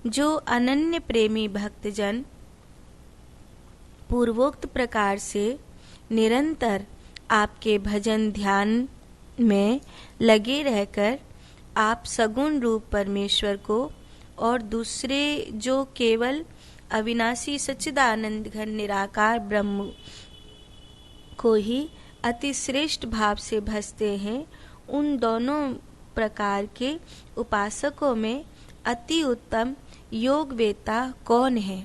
जो अनन्य प्रेमी भक्तजन पूर्वोक्त प्रकार से निरंतर आपके भजन ध्यान में लगे रहकर आप सगुण रूप परमेश्वर को और दूसरे जो केवल अविनाशी सच्चिदानंद घन निराकार ब्रह्म को ही अति श्रेष्ठ भाव से भजते हैं, उन दोनों प्रकार के उपासकों में अति उत्तम योगवेता कौन है?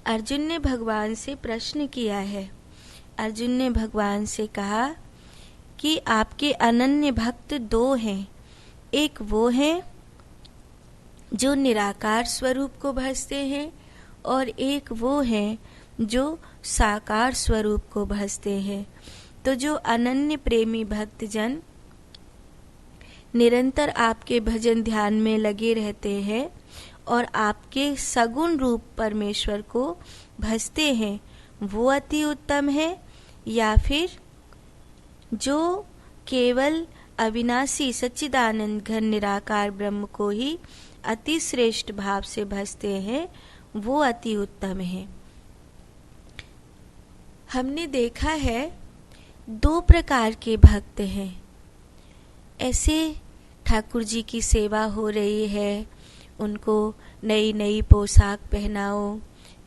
अर्जुन ने भगवान से प्रश्न किया है। अर्जुन ने भगवान से कहा कि आपके अनन्य भक्त दो हैं, एक वो हैं जो निराकार स्वरूप को भजते हैं और एक वो हैं जो साकार स्वरूप को भजते हैं। तो जो अनन्य प्रेमी भक्तजन निरंतर आपके भजन ध्यान में लगे रहते हैं और आपके सगुण रूप परमेश्वर को भजते हैं, वो अति उत्तम है, या फिर जो केवल अविनाशी सच्चिदानंद घन निराकार ब्रह्म को ही अति श्रेष्ठ भाव से भजते हैं, वो अति उत्तम है। हमने देखा है दो प्रकार के भक्त हैं। ऐसे ठाकुर जी की सेवा हो रही है, उनको नई नई पोशाक पहनाओ,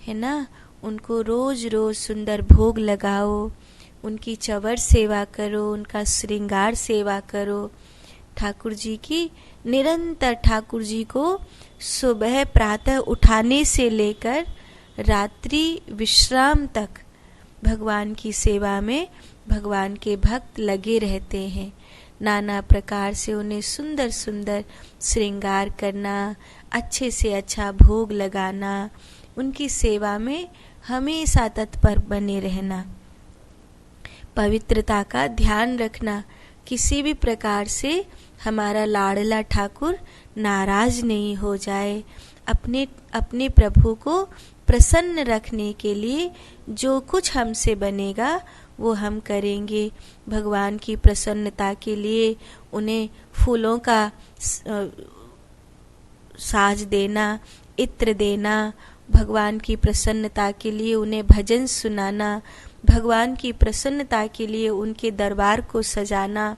है ना, उनको रोज रोज सुंदर भोग लगाओ, उनकी चवर सेवा करो, उनका श्रृंगार सेवा करो। ठाकुर जी की निरंतर ठाकुर जी को सुबह प्रातः उठाने से लेकर रात्रि विश्राम तक भगवान की सेवा में भगवान के भक्त लगे रहते हैं। नाना प्रकार से उन्हें सुंदर सुंदर श्रृंगार करना, अच्छे से अच्छा भोग लगाना, उनकी सेवा में हमेशा तत्पर बने रहना, पवित्रता का ध्यान रखना, किसी भी प्रकार से हमारा लाडला ठाकुर नाराज नहीं हो जाए। अपने प्रभु को प्रसन्न रखने के लिए जो कुछ हमसे बनेगा वो हम करेंगे। भगवान की प्रसन्नता के लिए उन्हें फूलों का साज देना, इत्र देना, भगवान की प्रसन्नता के लिए उन्हें भजन सुनाना, भगवान की प्रसन्नता के लिए उनके दरबार को सजाना,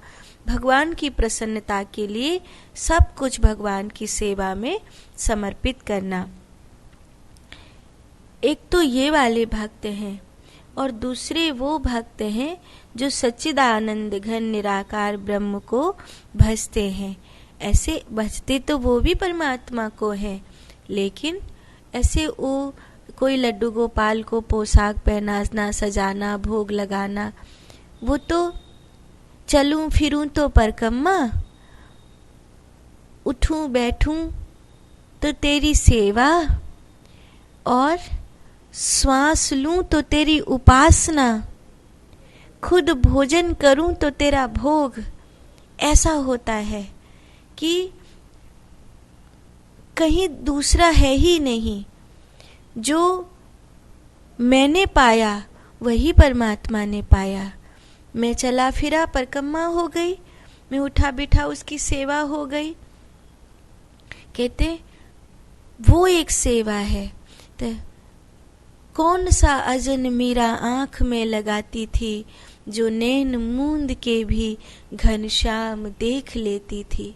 भगवान की प्रसन्नता के लिए सब कुछ भगवान की सेवा में समर्पित करना। एक तो ये वाले भक्त हैं और दूसरे वो भक्त हैं जो सच्चिदानंद घन निराकार ब्रह्म को भजते हैं। ऐसे भजते तो वो भी परमात्मा को हैं, लेकिन ऐसे वो कोई लड्डू गोपाल को पोशाक पहनाना, सजाना, भोग लगाना, वो तो चलूं फिरूं तो परकम्मा, उठूं बैठूं तो तेरी सेवा, और श्वास लूं तो तेरी उपासना, खुद भोजन करूं तो तेरा भोग। ऐसा होता है कि कहीं दूसरा है ही नहीं। जो मैंने पाया वही परमात्मा ने पाया। मैं चला फिरा परकम्मा हो गई, मैं उठा बिठा उसकी सेवा हो गई। कहते वो एक सेवा है। तो कौन सा अजन मीरा आँख में लगाती थी, जो नैन मूंद के भी घनश्याम देख लेती थी।